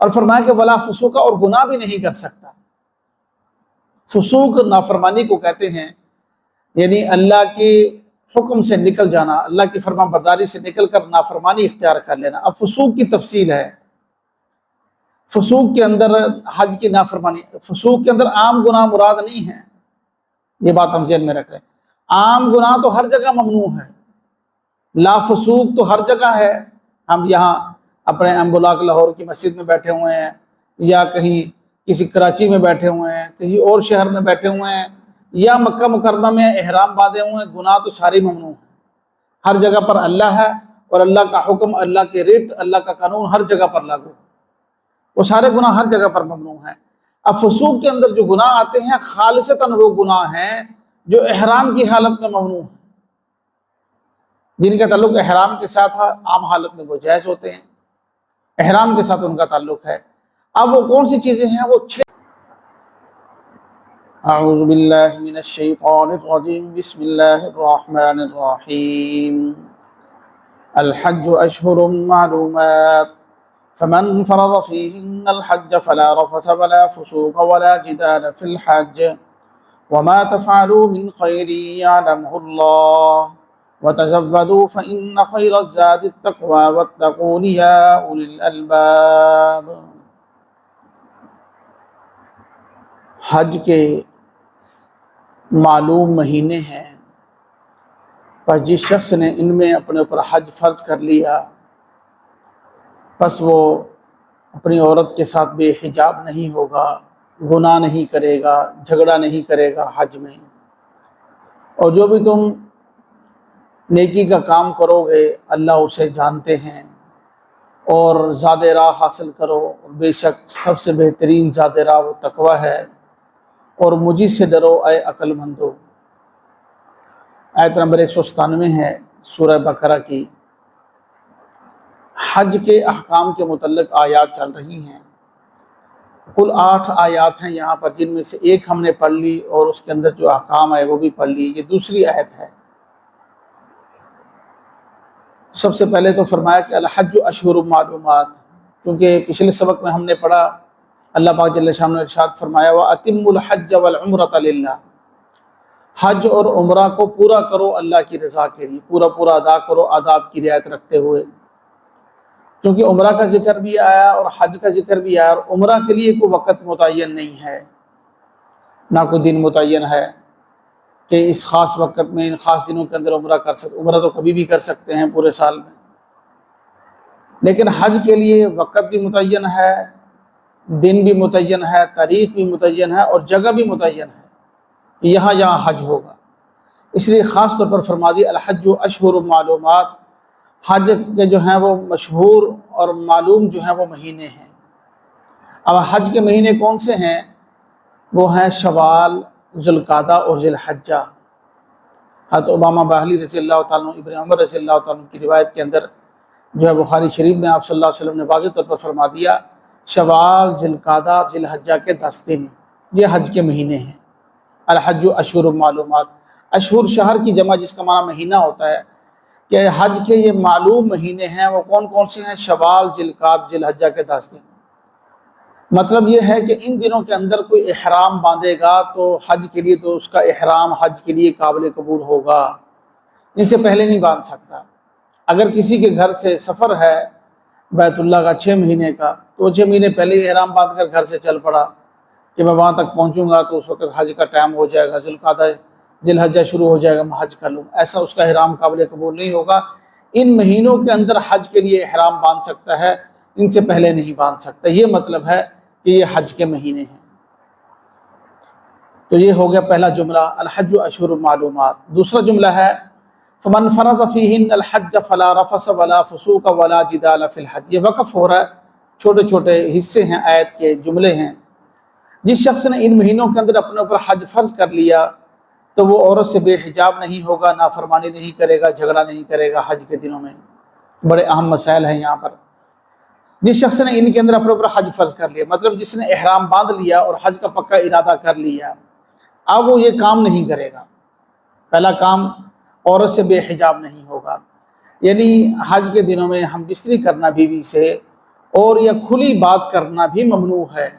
اور فرمایا کہ ولا فسوق، اور گناہ بھی نہیں کر سکتا۔ فسوق نافرمانی کو کہتے ہیں، یعنی اللہ کے حکم سے نکل جانا، اللہ کی فرما برداری سے نکل کر نافرمانی اختیار کر لینا۔ اب فسوق کی تفصیل ہے، فسوق کے اندر حج کی نافرمانی، فسوق کے اندر عام گناہ مراد نہیں ہے، یہ بات ہم ذہن میں رکھ لیں۔ عام گناہ تو ہر جگہ ممنوع ہے، لا فسوق تو ہر جگہ ہے۔ ہم یہاں اپنے امبولاک لاہور کی مسجد میں بیٹھے ہوئے ہیں، یا کہیں کسی کراچی میں بیٹھے ہوئے ہیں، کہیں اور شہر میں بیٹھے ہوئے ہیں، یا مکہ مکرمہ میں احرام باندھے ہوئے ہیں، گناہ تو سارے ممنوع ہیں۔ ہر جگہ پر اللہ ہے، اور اللہ کا حکم، اللہ کے ریٹ، اللہ کا قانون ہر جگہ پر لاگو، وہ سارے گناہ ہر جگہ پر ممنوع ہیں۔ اب فسوق کے اندر جو گناہ آتے ہیں خالصتاً وہ گناہ ہیں جو احرام کی حالت میں ممنوع ہیں، جن کا تعلق احرام کے ساتھ ہے، عام حالت میں وہ جائز ہوتے ہیں، احرام کے ساتھ ان کا تعلق ہے۔ اب وہ کون سی چیزیں ہیں؟ وہ چھ۔ اعوذ باللہ من الشیطان الرجیم، بسم اللہ الرحمن الرحیم۔ الحج اشہر معلومات، فمن فرض فیہن الحج فلا رفث ولا فسوق ولا جدال فی الحج، وما تفعلوا من خیر یعلمہ اللہ، وتزودوا فإن خیر الزاد التقوی واتقون یا اولی الالباب۔ حج کے معلوم مہینے ہیں، پس جس شخص نے ان میں اپنے اوپر حج فرض کر لیا، پس وہ اپنی عورت کے ساتھ بے حجاب نہیں ہوگا، گناہ نہیں کرے گا، جھگڑا نہیں کرے گا حج میں۔ اور جو بھی تم نیکی کا کام کرو گے اللہ اسے جانتے ہیں، اور زاد راہ حاصل کرو، بے شک سب سے بہترین زاد راہ وہ تقوی ہے، اور مجھ سے ڈرو اے عقل مندو۔ آیت نمبر 197 ہے سورہ بقرہ کی۔ حج کے احکام کے متعلق آیات چل رہی ہیں، کل 8 آیات ہیں یہاں پر، جن میں سے ایک ہم نے پڑھ لی اور اس کے اندر جو احکام ہے وہ بھی پڑھ لی، یہ دوسری آیت ہے۔ سب سے پہلے تو فرمایا کہ الحج اشہر معلومات، کیونکہ پچھلے سبق میں ہم نے پڑھا اللہ پاک جل شانہ نے ارشاد فرمایا وَأَتِمُّ الْحَجَّ وَالْعُمْرَةَ لِلَّهِ، حج اور عمرہ کو پورا کرو اللہ کی رضا کے لیے، پورا پورا ادا کرو آداب کی رعایت رکھتے ہوئے۔ کیونکہ عمرہ کا ذکر بھی آیا اور حج کا ذکر بھی آیا، اور عمرہ کے لیے کوئی وقت متعین نہیں ہے، نہ کوئی دن متعین ہے کہ اس خاص وقت میں ان خاص دنوں کے اندر عمرہ کر سکتے۔ عمرہ تو کبھی بھی کر سکتے ہیں پورے سال میں، لیکن حج کے لیے وقت بھی متعین ہے، دن بھی متعین ہے، تاریخ بھی متعین ہے، اور جگہ بھی متعین ہے کہ یہاں حج ہوگا۔ اس لیے خاص طور پر فرما دی الحج اشہر معلومات، حج کے جو ہیں وہ مشہور اور معلوم جو ہیں وہ مہینے ہیں۔ اب حج کے مہینے کون سے ہیں؟ وہ ہیں شوال، ذوالقعدہ اور ذی الحجہ۔ حضرت امامہ باہلی رضی اللہ تعالیٰ عنہ، ابن عمر رضی اللہ تعالیٰ عنہ کی روایت کے اندر جو ہے بخاری شریف میں آپ صلی اللہ علیہ وسلم نے واضح طور پر فرما دیا شوال، ذوالقعدہ، ذی الحجہ کے 10 دن یہ حج کے مہینے ہیں۔ الحج اشہر معلومات، اشہر شہر کی جمع جس کا معنی مہینہ ہوتا ہے، کہ حج کے یہ معلوم مہینے ہیں وہ کون کون سے ہیں؟ شوال، ذوالقعدہ، ذی الحجہ کے 10 دن۔ مطلب یہ ہے کہ ان دنوں کے اندر کوئی احرام باندھے گا تو حج کے لیے تو اس کا احرام حج کے لیے قابل قبول ہوگا، ان سے پہلے نہیں باندھ سکتا۔ اگر کسی کے گھر سے سفر ہے بیت اللہ کا 6 مہینے کا، تو 6 مہینے پہلے ہی احرام باندھ کر گھر سے چل پڑا کہ میں وہاں تک پہنچوں گا تو اس وقت حج کا ٹائم ہو جائے گا، ذوالقعدہ ذی الحجہ شروع ہو جائے گا، میں حج کر لوں، ایسا اس کا احرام قابل قبول نہیں ہوگا۔ ان مہینوں کے اندر حج کے لیے احرام باندھ سکتا ہے، ان سے پہلے نہیں باندھ سکتا۔ یہ مطلب ہے کہ یہ حج کے مہینے ہیں۔ تو یہ ہو گیا پہلا جملہ الحج اشہر معلومات۔ دوسرا جملہ ہے فمن فرض فیہن الحج فلا رفث ولا فسوق ولا جدال فی الحج۔ یہ وقف ہو رہا ہے، چھوٹے چھوٹے حصے ہیں آیت کے، جملے ہیں۔ جس شخص نے ان مہینوں کے اندر اپنے اوپر حج فرض کر لیا تو وہ عورت سے بے حجاب نہیں ہوگا، نافرمانی نہیں کرے گا، جھگڑا نہیں کرے گا حج کے دنوں میں۔ بڑے اہم مسائل ہیں یہاں پر۔ جس شخص نے ان کے اندر اپنے اوپر حج فرض کر لیا، مطلب جس نے احرام باندھ لیا اور حج کا پکا ارادہ کر لیا، اب وہ یہ کام نہیں کرے گا۔ پہلا کام عورت سے بے حجاب نہیں ہوگا، یعنی حج کے دنوں میں ہم بستری کرنا بیوی سے اور یا کھلی بات کرنا بھی ممنوع ہے۔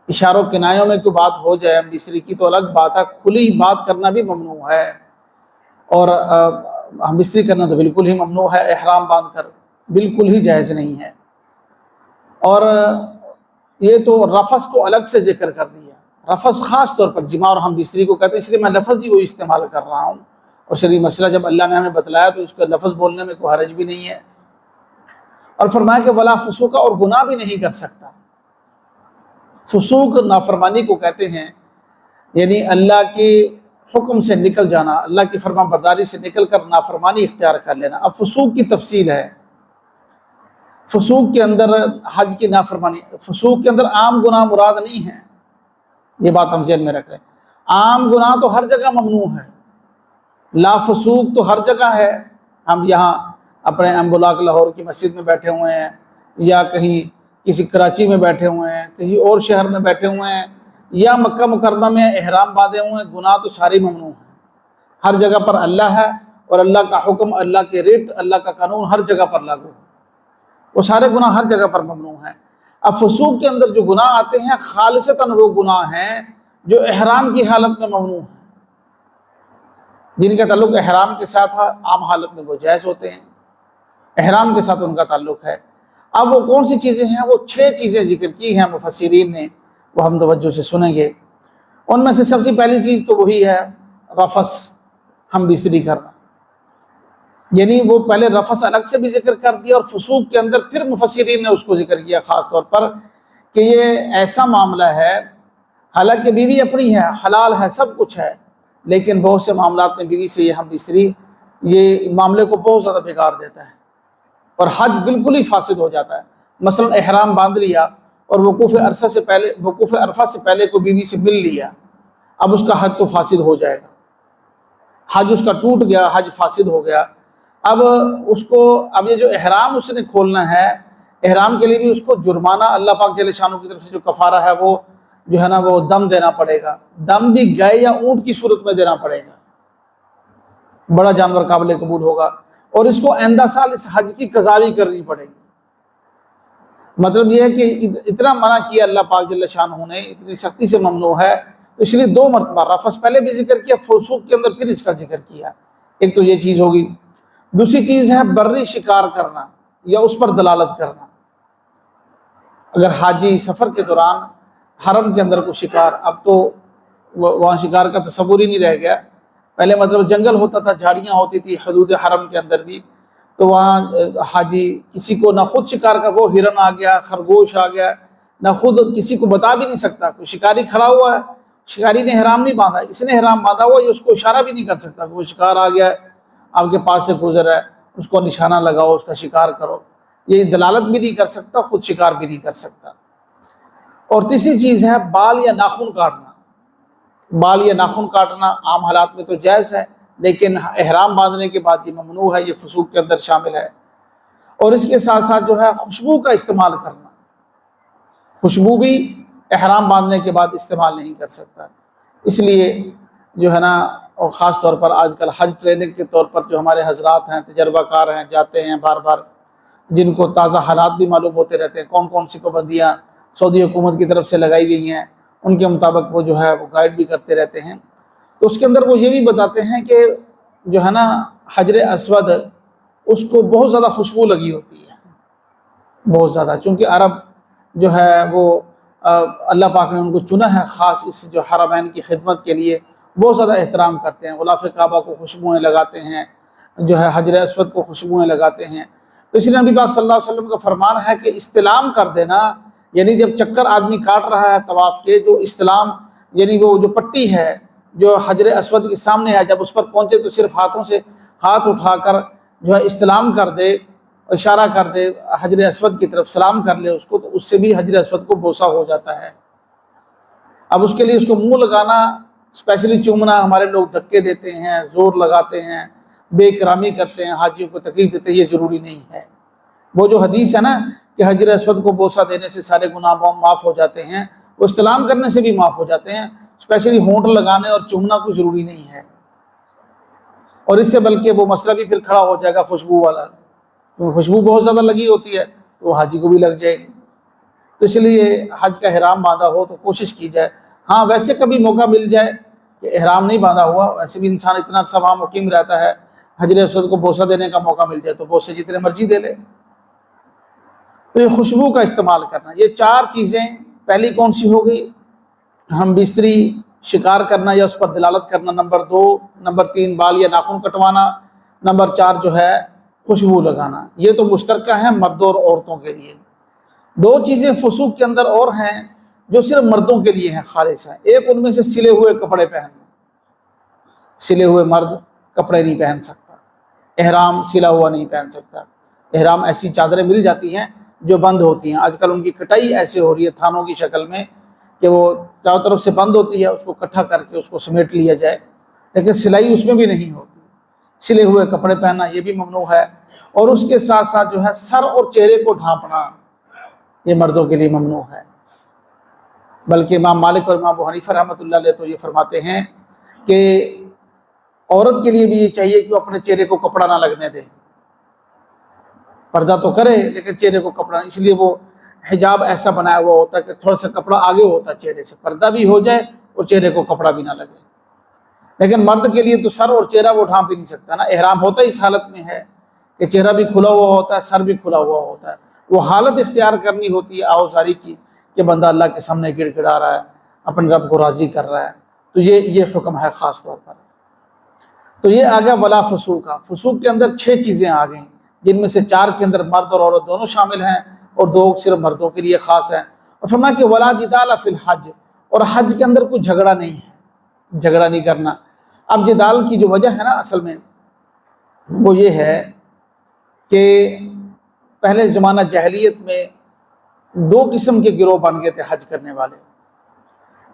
اشاروں کنایوں میں کوئی بات ہو جائے مصری کی تو الگ بات ہے، کھلی بات کرنا بھی ممنوع ہے، اور ہم مصری کرنا تو بالکل ہی ممنوع ہے، احرام باندھ کر بالکل ہی جائز نہیں ہے۔ اور یہ تو رفث کو الگ سے ذکر کر دیا، رفث خاص طور پر جماع اور ہم بستری کو کہتے ہیں، اس لیے میں لفظ بھی وہی استعمال کر رہا ہوں، اور شرعی مسئلہ جب اللہ نے ہمیں بتلایا تو اس کا لفظ بولنے میں کوئی حرج بھی نہیں ہے۔ اور فرمایا کہ ولا فسوق، اور گناہ بھی نہیں کر سکتا۔ فسوق نافرمانی کو کہتے ہیں، یعنی اللہ کے حکم سے نکل جانا، اللہ کی فرمان برداری سے نکل کر نافرمانی اختیار کر لینا۔ اب فسوق کی تفصیل ہے، فسوق کے اندر حج کی نافرمانی، فسوق کے اندر عام گناہ مراد نہیں ہے، یہ بات ہم ذہن میں رکھ لیں۔ عام گناہ تو ہر جگہ ممنوع ہے، لا فسوق تو ہر جگہ ہے۔ ہم یہاں اپنے امبولاک لاہور کی مسجد میں بیٹھے ہوئے ہیں، یا کہیں کسی کراچی میں بیٹھے ہوئے ہیں، کہیں اور شہر میں بیٹھے ہوئے ہیں، یا مکہ مکرمہ میں احرام باندھے ہوئے ہیں، گناہ تو سارے ممنوع ہیں۔ ہر جگہ پر اللہ ہے، اور اللہ کا حکم، اللہ کے ریٹ، اللہ کا قانون ہر جگہ پر لاگو ہے، وہ سارے گناہ ہر جگہ پر ممنوع ہیں۔ اب فسوق کے اندر جو گناہ آتے ہیں خالصتاً وہ گناہ ہیں جو احرام کی حالت میں ممنوع ہیں، جن کا تعلق احرام کے ساتھ ہے، عام حالت میں وہ جائز ہوتے ہیں، احرام کے ساتھ ان کا تعلق ہے۔ اب وہ کون سی چیزیں ہیں؟ وہ 6 چیزیں ذکر کی ہیں مفسرین نے، وہ ہم توجہ سے سنیں گے۔ ان میں سے سب سے پہلی چیز تو وہی ہے رفث، ہم بستری کرنا، یعنی وہ پہلے رفث الگ سے بھی ذکر کر دیا، اور فسوق کے اندر پھر مفسرین نے اس کو ذکر کیا خاص طور پر کہ یہ ایسا معاملہ ہے، حالانکہ بیوی اپنی ہے، حلال ہے، سب کچھ ہے، لیکن بہت سے معاملات میں بیوی سے یہ ہم بستری یہ معاملے کو بہت زیادہ بگاڑ دیتا ہے، اور حج بالکل ہی فاسد ہو جاتا ہے۔ مثلا احرام باندھ لیا اور وقوف عرفہ سے پہلے کو بیوی سے مل لیا، اب اس کا حج تو فاسد ہو جائے گا، حج اس کا ٹوٹ گیا، حج فاسد ہو گیا۔ اب اس کو، اب یہ جو احرام اس نے کھولنا ہے، احرام کے لیے بھی اس کو جرمانہ اللہ پاک جل شانہ کی طرف سے جو کفارہ ہے وہ جو ہے نا وہ دم دینا پڑے گا، دم بھی گائے یا اونٹ کی صورت میں دینا پڑے گا، بڑا جانور قابل قبول ہوگا، اور اس کو آئندہ سال اس حج کی قضا بھی کرنی پڑے گی۔ مطلب یہ ہے کہ اتنا منع کیا اللہ پاک جل شانہ نے، اتنی سختی سے ممنوع ہے، تو اس لیے 2 مرتبہ رفث پہلے بھی ذکر کیا، فسوق کے اندر پھر اس کا ذکر کیا۔ ایک تو یہ چیز ہوگی، دوسری چیز ہے بری شکار کرنا یا اس پر دلالت کرنا۔ اگر حاجی سفر کے دوران حرم کے اندر کو شکار، اب تو وہاں شکار کا تصور ہی نہیں رہ گیا، پہلے مطلب جنگل ہوتا تھا، جھاڑیاں ہوتی تھی حدود حرم کے اندر بھی، تو وہاں حاجی کسی کو نہ خود شکار کا، وہ ہرن آ گیا، خرگوش آ گیا، نہ خود کسی کو بتا بھی نہیں سکتا، کوئی شکاری کھڑا ہوا ہے، شکاری نے احرام نہیں باندھا، اس نے احرام باندھا ہوا، یہ اس کو اشارہ بھی نہیں کر سکتا کہ وہ شکار آ گیا ہے، آپ کے پاس سے گزر ہے، اس کو نشانہ لگاؤ، اس کا شکار کرو، یہ دلالت بھی نہیں کر سکتا، خود شکار بھی نہیں کر سکتا۔ اور تیسری چیز ہے بال یا ناخن کاٹنا، بال یا ناخن کاٹنا عام حالات میں تو جائز ہے، لیکن احرام باندھنے کے بعد یہ ممنوع ہے، یہ فسوق کے اندر شامل ہے۔ اور اس کے ساتھ ساتھ جو ہے خوشبو کا استعمال کرنا، خوشبو بھی احرام باندھنے کے بعد استعمال نہیں کر سکتا۔ اس لیے جو ہے نا، اور خاص طور پر آج کل حج ٹریننگ کے طور پر جو ہمارے حضرات ہیں، تجربہ کار ہیں، جاتے ہیں بار بار، جن کو تازہ حالات بھی معلوم ہوتے رہتے ہیں، کون کون سی پابندیاں سعودی حکومت کی طرف سے لگائی گئی ہیں، ان کے مطابق وہ جو ہے وہ گائیڈ بھی کرتے رہتے ہیں، تو اس کے اندر وہ یہ بھی بتاتے ہیں کہ جو ہے نا حجر اسود، اس کو بہت زیادہ خوشبو لگی ہوتی ہے، بہت زیادہ، چونکہ عرب جو ہے وہ اللہ پاک نے ان کو چنا ہے خاص اس جو حرمین کی خدمت کے لیے، بہت زیادہ احترام کرتے ہیں، غلاف کعبہ کو خوشبوئیں لگاتے ہیں، جو ہے حجر اسود کو خوشبوئیں لگاتے ہیں۔ تو اس لیے نبی پاک صلی اللہ علیہ وسلم کا فرمان ہے کہ استلام کر دینا، یعنی جب چکر آدمی کاٹ رہا ہے طواف کے، جو استلام یعنی وہ جو پٹی ہے جو حجر اسود کے سامنے ہے، جب اس پر پہنچے تو صرف ہاتھوں سے ہاتھ اٹھا کر جو ہے استلام کر دے، اشارہ کر دے حجر اسود کی طرف، سلام کر لے اس کو، تو اس سے بھی حجر اسود کو بوسہ ہو جاتا ہے۔ اب اس کے لیے اس کو منہ لگانا، اسپیشلی چومنا، ہمارے لوگ دھکے دیتے ہیں، زور لگاتے ہیں، بے اکرامی کرتے ہیں، حاجیوں کو تکلیف دیتے ہیں، یہ ضروری نہیں ہے۔ وہ جو حدیث ہے نا کہ حجر اسود کو بوسہ دینے سے سارے گناہ معاف ہو جاتے ہیں، وہ استلام کرنے سے بھی معاف ہو جاتے ہیں، اسپیشلی ہونٹ لگانے اور چومنا کوئی ضروری نہیں ہے۔ اور اس سے بلکہ وہ مسئلہ بھی پھر کھڑا ہو جائے گا خوشبو والا، کیونکہ خوشبو بہت زیادہ لگی ہوتی ہے، تو وہ حاجی کو بھی لگ جائے گی۔ تو اس لیے حج کا احرام باندھا ہو تو کوشش کی جائے۔ ہاں ویسے کبھی موقع مل جائے کہ احرام نہیں باندھا ہوا، ویسے بھی انسان اتنا عرصہ وہاں مقیم رہتا ہے، حجر اسود کو بوسہ دینے کا موقع مل جائے تو بوسے جتنے مرضی دے لے۔ تو یہ خوشبو کا استعمال کرنا، یہ 4 چیزیں پہلی کون سی ہو گئی؟ ہم بستری شکار کرنا یا اس پر دلالت کرنا، نمبر 2، نمبر 3 بال یا ناخن کٹوانا، نمبر 4 جو ہے خوشبو لگانا۔ یہ تو مشترکہ ہیں مردوں اور عورتوں کے لیے۔ 2 چیزیں فسوق کے اندر اور ہیں جو صرف مردوں کے لیے ہیں، خالص ہیں۔ ایک ان میں سے سلے ہوئے کپڑے پہننا، سلے ہوئے مرد کپڑے نہیں پہن سکتا، احرام سلا ہوا نہیں پہن سکتا۔ احرام ایسی چادریں مل جاتی ہیں جو بند ہوتی ہیں، آج کل ان کی کٹائی ایسے ہو رہی ہے تھانوں کی شکل میں کہ وہ چاروں طرف سے بند ہوتی ہے، اس کو اکٹھا کر کے اس کو سمیٹ لیا جائے، لیکن سلائی اس میں بھی نہیں ہوتی۔ سلے ہوئے کپڑے پہننا یہ بھی ممنوع ہے، اور اس کے ساتھ ساتھ جو ہے سر اور چہرے کو ڈھانپنا یہ مردوں کے لیے ممنوع ہے۔ بلکہ امام مالک اور امام ابو حنیفہ رحمۃ اللہ علیہ تو یہ فرماتے ہیں کہ عورت کے لیے بھی یہ چاہیے کہ وہ اپنے چہرے کو کپڑا نہ لگنے دے، پردہ تو کرے لیکن چہرے کو کپڑا، اس لیے وہ حجاب ایسا بنایا ہوا ہوتا ہے کہ تھوڑا سا کپڑا آگے ہوتا ہے چہرے سے، پردہ بھی ہو جائے اور چہرے کو کپڑا بھی نہ لگے۔ لیکن مرد کے لیے تو سر اور چہرہ وہ ڈھانپ ہی نہیں سکتا نا، احرام ہوتا اس حالت میں ہے کہ چہرہ بھی کھلا ہوا ہوتا ہے، سر بھی کھلا ہوا ہوتا ہے۔ وہ حالت اختیار کرنی ہوتی ہے آوزاری کی کہ بندہ اللہ کے سامنے گڑ گڑا رہا ہے، اپنے رب کو راضی کر رہا ہے، تو یہ حکم ہے خاص طور پر۔ تو یہ آ گیا ولا فسوق کا۔ فسوق کے اندر 6 چیزیں آ گئیں، جن میں سے 4 کے اندر مرد اور عورت دونوں شامل ہیں، اور 2 صرف مردوں کے لیے خاص ہیں۔ اور فرمایا کہ ولا جدال فی الحج، اور حج کے اندر کوئی جھگڑا نہیں ہے، جھگڑا نہیں کرنا۔ اب جدال کی جو وجہ ہے نا اصل میں وہ یہ ہے کہ پہلے زمانہ جاہلیت میں 2 قسم کے گروہ بن گئے تھے حج کرنے والے۔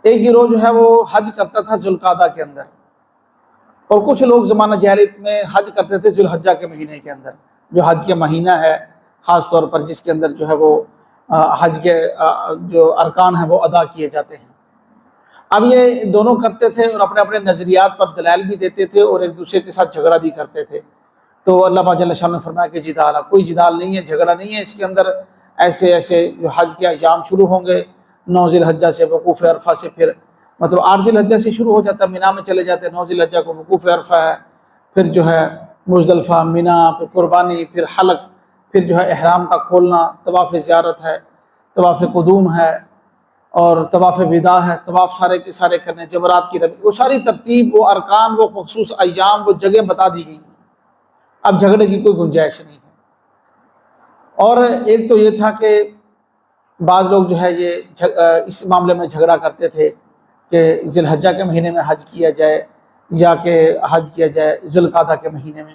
ایک گروہ جو ہے وہ حج کرتا تھا ذوالقعدہ کے اندر، اور کچھ لوگ زمانہ جاہلیت میں حج کرتے تھے ذوالحجہ کے مہینے کے اندر، جو حج کے مہینہ ہے خاص طور پر، جس کے اندر جو ہے وہ حج کے جو ارکان ہیں وہ ادا کیے جاتے ہیں۔ اب یہ دونوں کرتے تھے اور اپنے اپنے نظریات پر دلائل بھی دیتے تھے اور ایک دوسرے کے ساتھ جھگڑا بھی کرتے تھے۔ تو اللہ پاک جل شانہ نے فرمایا کہ جدال، کوئی جدال نہیں ہے، جھگڑا نہیں ہے اس کے اندر۔ ایسے جو حج کے ایام شروع ہوں گے 9 ذی الحجہ سے، وقوف عرفہ سے، پھر مطلب 8 ذی الحجہ سے شروع ہو جاتا ہے، مینا میں چلے جاتے ہیں، 9 ذی الحجہ کو وقوف عرفہ ہے، پھر جو ہے مزدلفہ، مینا، پھر قربانی، پھر حلق، پھر جو ہے احرام کا کھولنا، طواف زیارت ہے، طواف قدوم ہے، اور طواف وداع ہے، طواف سارے کے سارے کرنے، جمرات کی رمی، وہ ساری ترتیب، وہ ارکان، وہ مخصوص ایام، وہ جگہ بتا دی گئی۔ اب جھگڑے کی کوئی گنجائش نہیں ہے۔ اور ایک تو یہ تھا کہ بعض لوگ جو ہے یہ اس معاملے میں جھگڑا کرتے تھے کہ ذی الحجہ کے مہینے میں حج کیا جائے یا کہ حج کیا جائے ذوالقعدہ کے مہینے میں،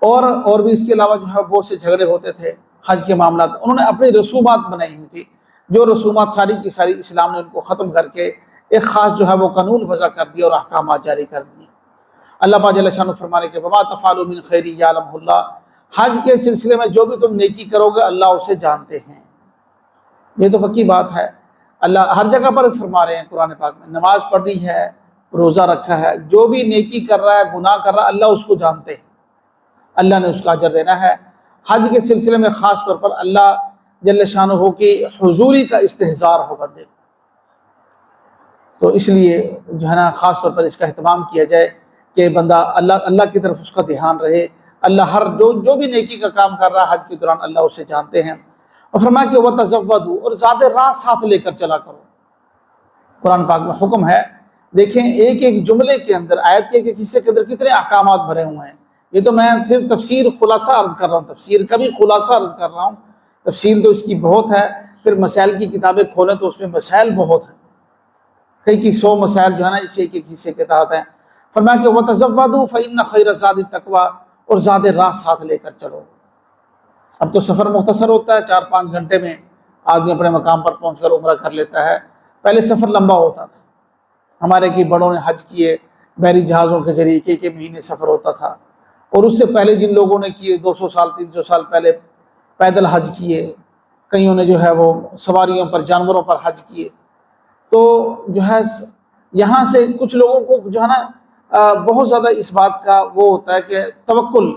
اور بھی اس کے علاوہ جو ہے بہت سے جھگڑے ہوتے تھے حج کے معاملات۔ انہوں نے اپنی رسومات بنائی ہوئی تھی، جو رسومات ساری کی ساری اسلام نے ان کو ختم کر کے ایک خاص جو ہے وہ قانون وضع کر دیا اور احکامات جاری کر دیے۔ اللہ پاک جل شانہ فرمانے کے وما تفعلوا من خیر یعلمہ اللہ، حج کے سلسلے میں جو بھی تم نیکی کرو گے اللہ اسے جانتے ہیں۔ یہ تو پکی بات ہے، اللہ ہر جگہ پر فرما رہے ہیں قرآن پاک میں، نماز پڑھی ہے، روزہ رکھا ہے، جو بھی نیکی کر رہا ہے، گناہ کر رہا ہے، اللہ اس کو جانتے ہیں، اللہ نے اس کا اجر دینا ہے۔ حج کے سلسلے میں خاص طور پر اللہ جل شانہ کی حضوری کا استحضار ہوگا دے، تو اس لیے جو ہے نا خاص طور پر اس کا اہتمام کیا جائے کہ بندہ اللہ کی طرف اس کا دھیان رہے۔ اللہ ہر جو بھی نیکی کا کام کر رہا ہے حج کے دوران اللہ اسے جانتے ہیں۔ اور فرمایا کہ وَتَزَوَّدُوا، اور زیادہ راہ ساتھ لے کر چلا کرو۔ قرآن پاک میں حکم ہے، دیکھیں ایک ایک جملے کے اندر، آیت کے ایک حصے کے اندر کتنے احکامات بھرے ہوئے ہیں۔ یہ تو میں صرف تفسیر خلاصہ عرض کر رہا ہوں، تفسیر کا بھی خلاصہ عرض کر رہا ہوں، تفصیل تو اس کی بہت ہے، پھر مسائل کی کتابیں کھولیں تو اس میں مسائل بہت ہیں، کئی 100 مسائل جو ہے نا اسی ایک ایک حصے کے تحت ہیں۔ فرمایا کہ وَتَزَوَّدُوا فَإِنَّ خَيْرَ الزَّادِ التَّقْوَىٰ، اور زیادہ راہ ساتھ لے کر چلو۔ اب تو سفر مختصر ہوتا ہے، 4-5 گھنٹے میں آدمی اپنے مقام پر پہنچ کر عمرہ کر لیتا ہے۔ پہلے سفر لمبا ہوتا تھا، ہمارے کی بڑوں نے حج کیے بحری جہازوں کے ذریعے، کے مہینے سفر ہوتا تھا، اور اس سے پہلے جن لوگوں نے کیے 200 سال 300 سال پہلے پیدل حج کیے، کئیوں نے جو ہے وہ سواریوں پر، جانوروں پر حج کیے۔ تو جو ہے یہاں سے کچھ لوگوں کو جو ہے نا بہت زیادہ اس بات کا وہ ہوتا ہے کہ توکل،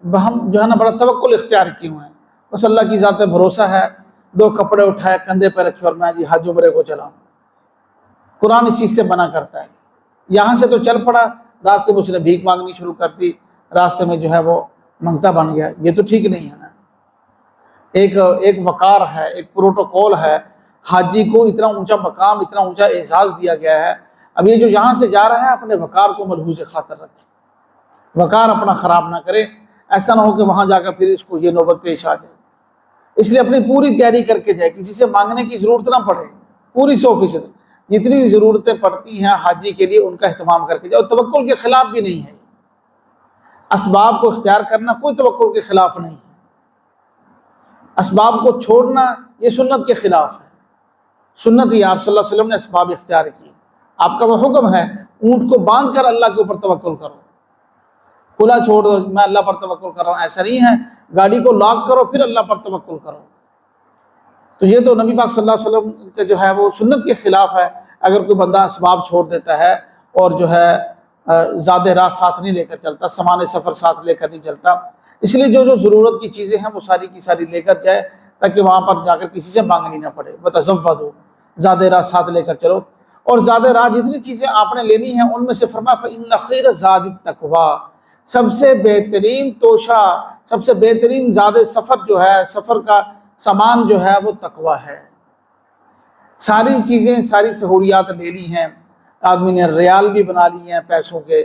ہم جو ہے نا بڑا توکل اختیار کیے ہوئے ہیں، بس اللہ کی ذات پہ بھروسہ ہے، 2 کپڑے اٹھائے کندھے پہ رکھے اور میں جی حج عمرے کو چلا۔ قرآن اس چیز سے منع کرتا ہے۔ یہاں سے تو چل پڑا، راستے میں اس نے بھیک مانگنی شروع کر دی، راستے میں جو ہے وہ منگتا بن گیا، یہ تو ٹھیک نہیں ہے نا۔ ایک وقار ہے، ایک پروٹوکول ہے، حاجی کو اتنا اونچا مقام، اتنا اونچا اعزاز دیا گیا ہے۔ اب یہ جو یہاں سے جا رہا ہے اپنے وقار کو ملحوظ خاطر رکھے، وقار اپنا خراب نہ کرے، ایسا نہ ہو کہ وہاں جا کر پھر اس کو یہ نوبت پیش آ جائے۔ اس لیے اپنی پوری تیاری کر کے جائے، کسی سے مانگنے کی ضرورت نہ پڑے، پوری 100%۔ جتنی ضرورتیں پڑتی ہیں حاجی کے لیے ان کا اہتمام کر کے جاؤ، توکل کے خلاف بھی نہیں ہے۔ اسباب کو اختیار کرنا کوئی توکل کے خلاف نہیں ہے، اسباب کو چھوڑنا یہ سنت کے خلاف ہے۔ سنت ہی آپ صلی اللہ علیہ وسلم نے اسباب اختیار کی، آپ کا وہ حکم ہے اونٹ کو باندھ کر اللہ کے اوپر توکل کرو، کھلا چھوڑ دو میں اللہ پر توکل کر رہا ہوں، ایسا نہیں ہے۔ گاڑی کو لاک کرو پھر اللہ پر توکل کرو، تو یہ تو نبی پاک صلی اللہ علیہ وسلم کے جو ہے وہ سنت کے خلاف ہے۔ اگر کوئی بندہ اسباب چھوڑ دیتا ہے اور جو ہے زیادہ راہ ساتھ نہیں لے کر چلتا، سامان سفر ساتھ لے کر نہیں چلتا، اس لیے جو ضرورت کی چیزیں ہیں وہ ساری کی ساری لے کر جائے، تاکہ وہاں پر جا کر کسی سے مانگنی نہ پڑے۔ بتزودوا، زیادہ راہ ساتھ لے کر چلو، اور زیادہ راہ جتنی چیزیں آپ نے لینی ہیں ان میں سے فرمایا فإن خیر الزاد التقویٰ، سب سے بہترین توشہ، سب سے بہترین زاد سفر جو ہے، سفر کا سامان جو ہے وہ تقویٰ ہے۔ ساری چیزیں، ساری سہولیات لے لی ہیں، آدمی نے ریال بھی بنا لی ہیں پیسوں کے،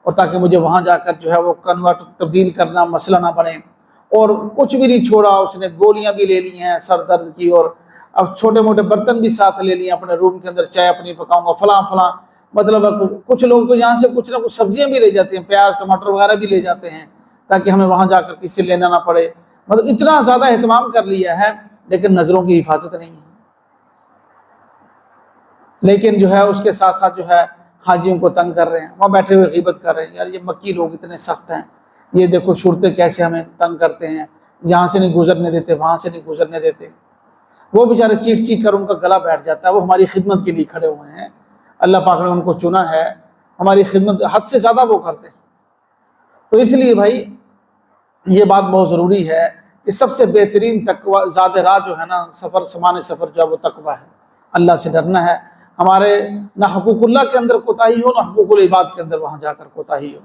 اور تاکہ مجھے وہاں جا کر جو ہے وہ کنورٹ تبدیل کرنا مسئلہ نہ بنے، اور کچھ بھی نہیں چھوڑا اس نے، گولیاں بھی لے لی ہیں سر درد کی، اور اب چھوٹے موٹے برتن بھی ساتھ لے لیے اپنے روم کے اندر، چائے اپنی پکاؤں گا فلاں فلاں، مطلب کچھ لوگ تو یہاں سے کچھ نہ کچھ سبزیاں بھی لے جاتے ہیں، پیاز ٹماٹر وغیرہ بھی لے جاتے ہیں تاکہ ہمیں وہاں جا کر کسی سے لینا نہ پڑے، مطلب اتنا زیادہ اہتمام کر لیا ہے، لیکن نظروں کی حفاظت نہیں ہے۔ لیکن جو ہے اس کے ساتھ ساتھ جو ہے حاجیوں کو تنگ کر رہے ہیں، وہاں بیٹھے ہوئے غیبت کر رہے ہیں، یار یہ مکی لوگ اتنے سخت ہیں، یہ دیکھو شرطے کیسے ہمیں تنگ کرتے ہیں، یہاں سے نہیں گزرنے دیتے، وہاں سے نہیں گزرنے دیتے۔ وہ بیچارے چیخ چیخ کر ان کا گلا بیٹھ جاتا ہے، وہ ہماری خدمت کے لیے کھڑے ہوئے ہیں، اللہ پاک نے ان کو چنا ہے، ہماری خدمت حد سے زیادہ وہ کرتے ہیں۔ تو اس لیے بھائی یہ بات بہت ضروری ہے کہ سب سے بہترین تقویٰ زاد راہ جو ہے نا، سفر سامان سفر جو ہے وہ تقویٰ ہے، اللہ سے ڈرنا ہے، ہمارے نہ حقوق اللہ کے اندر کوتاہی ہو، نہ حقوق العباد کے اندر وہاں جا کر کوتاہی ہو۔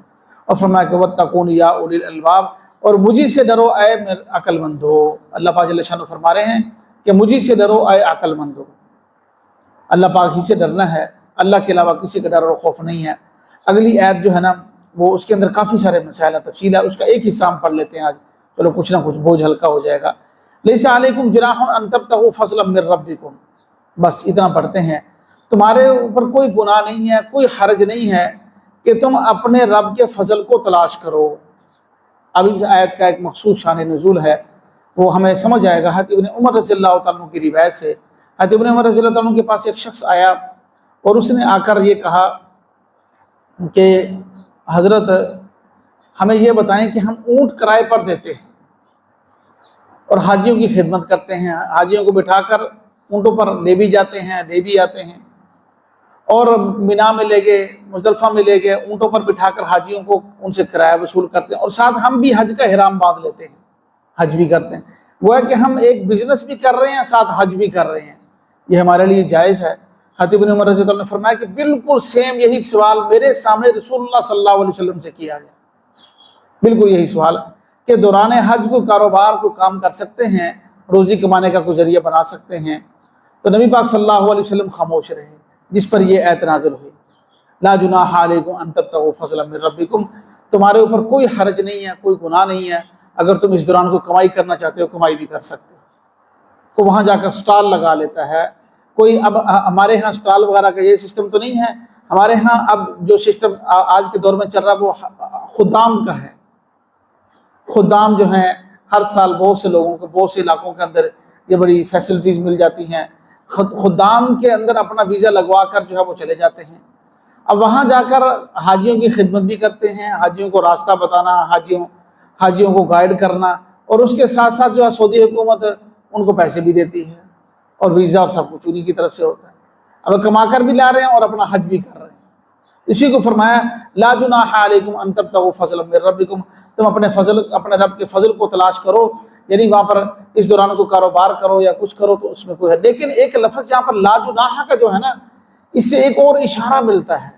اور فرمایا کہ واتقون یا اولی الالباب، اور مجھے سے ڈرو اے میرے عقل مندو، اللہ پاک جل شانہ فرما رہے ہیں کہ مجھے سے ڈرو اے عقل مندو، اللہ پاک ہی سے ڈرنا ہے، اللہ کے علاوہ کسی کا ڈر اور خوف نہیں ہے۔ اگلی آیت جو ہے نا وہ اس کے اندر کافی سارے مسائل تفصیل ہے، اس کا ایک حصہ ہم پڑھ لیتے ہیں آج، چلو کچھ نہ کچھ بوجھ ہلکا ہو جائے گا۔ لیس علیکم جناح ان تبتغوا فضلا من ربکم، بس اتنا پڑھتے ہیں، تمہارے اوپر کوئی گناہ نہیں ہے، کوئی حرج نہیں ہے کہ تم اپنے رب کے فضل کو تلاش کرو۔ اب اس آیت کا ایک مخصوص شان نزول ہے، وہ ہمیں سمجھ آئے گا۔ حضرت ابن عمر رضی اللہ تعالیٰ عنہ کی روایت سے، حضرت ابن عمر رضی اللہ تعالیٰ عنہ کے پاس ایک شخص آیا اور اس نے آ کر یہ کہا کہ حضرت ہمیں یہ بتائیں کہ ہم اونٹ کرائے پر دیتے ہیں اور حاجیوں کی خدمت کرتے ہیں، حاجیوں کو بٹھا کر اونٹوں پر لے بھی جاتے ہیں، لے بھی آتے ہیں، اور مینا میں لے گئے، مزدلفہ میں لے گئے، اونٹوں پر بٹھا کر حاجیوں کو ان سے کرایہ وصول کرتے ہیں، اور ساتھ ہم بھی حج کا احرام باندھ لیتے ہیں، حج بھی کرتے ہیں۔ وہ ہے کہ ہم ایک بزنس بھی کر رہے ہیں، ساتھ حج بھی کر رہے ہیں، یہ ہمارے لیے جائز ہے۔ حضرت ابن عمر رضی اللہ عنہ نے فرمایا کہ بالکل سیم یہی سوال میرے سامنے رسول اللہ صلی اللہ علیہ وسلم سے کیا گیا، بالکل یہی سوال کہ دوران حج کو کاروبار کو کام کر سکتے ہیں، روزی کمانے کا کوئی ذریعہ بنا سکتے ہیں؟ تو نبی پاک صلی اللہ علیہ وسلم خاموش رہے، جس پر یہ آیت نازل ہوئی، لا جناح علیکم ان تبتغوا فضلا من ربکم، تمہارے اوپر کوئی حرج نہیں ہے، کوئی گناہ نہیں ہے، اگر تم اس دوران کو کمائی کرنا چاہتے ہو کمائی بھی کر سکتے ہو۔ تو وہاں جا کر سٹال لگا لیتا ہے کوئی۔ اب ہمارے ہاں سٹال وغیرہ کا یہ سسٹم تو نہیں ہے، ہمارے ہاں اب جو سسٹم آج کے دور میں چل رہا ہے وہ خدام کا ہے۔ خدام جو ہیں ہر سال بہت سے لوگوں کو بہت سے علاقوں کے اندر یہ بڑی فیسلٹیز مل جاتی ہیں، خدام کے اندر اپنا ویزا لگوا کر جو ہے وہ چلے جاتے ہیں، اب وہاں جا کر حاجیوں کی خدمت بھی کرتے ہیں، حاجیوں کو راستہ بتانا، حاجیوں کو گائیڈ کرنا، اور اس کے ساتھ ساتھ جو ہے سعودی حکومت ان کو پیسے بھی دیتی ہے اور ویزا اور سب کچھ انہیں کی طرف سے ہوتا ہے۔ اب کما کر بھی لا رہے ہیں اور اپنا حج بھی کر رہے ہیں۔ اسی کو فرمایا لا جناح علیکم ان تبتغوا فضلا من ربکم، تم اپنے رب کے فضل کو تلاش کرو، یعنی وہاں پر اس دوران کوئی کاروبار کرو یا کچھ کرو تو اس میں کوئی ہے. لیکن ایک لفظ یہاں پر لا جناح کا جو ہے نا، اس سے ایک اور اشارہ ملتا ہے،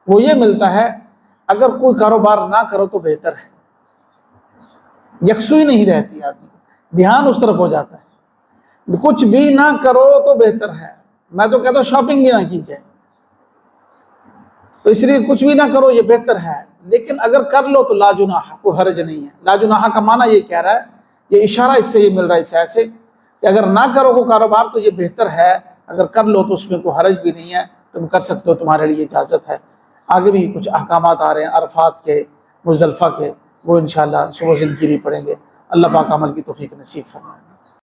وہ یہ ملتا ہے اگر کوئی کاروبار نہ کرو تو بہتر ہے. یکسوئی نہیں رہتی آدمی، دھیان اس طرف ہو جاتا ہے. کچھ بھی نہ کرو تو بہتر ہے. میں تو کہتا ہوں شاپنگ بھی نہ کی جائے، تو اس لیے کچھ بھی نہ کرو یہ بہتر ہے. لیکن اگر کر لو تو لا جناح، کوئی حرج نہیں ہے. لا جناح کا معنی یہ کہہ رہا ہے، یہ اشارہ اس سے یہ مل رہا ہے اس آیت سے کہ اگر نہ کرو کوئی کاروبار تو یہ بہتر ہے، اگر کر لو تو اس میں کوئی حرج بھی نہیں ہے، تم کر سکتے ہو، تمہارے لیے اجازت ہے. آگے بھی کچھ احکامات آ رہے ہیں عرفات کے، مزدلفہ کے، وہ انشاءاللہ صبح ذکر پڑھیں گے. اللہ پاک عمل کی توفیق نصیب فرمائے.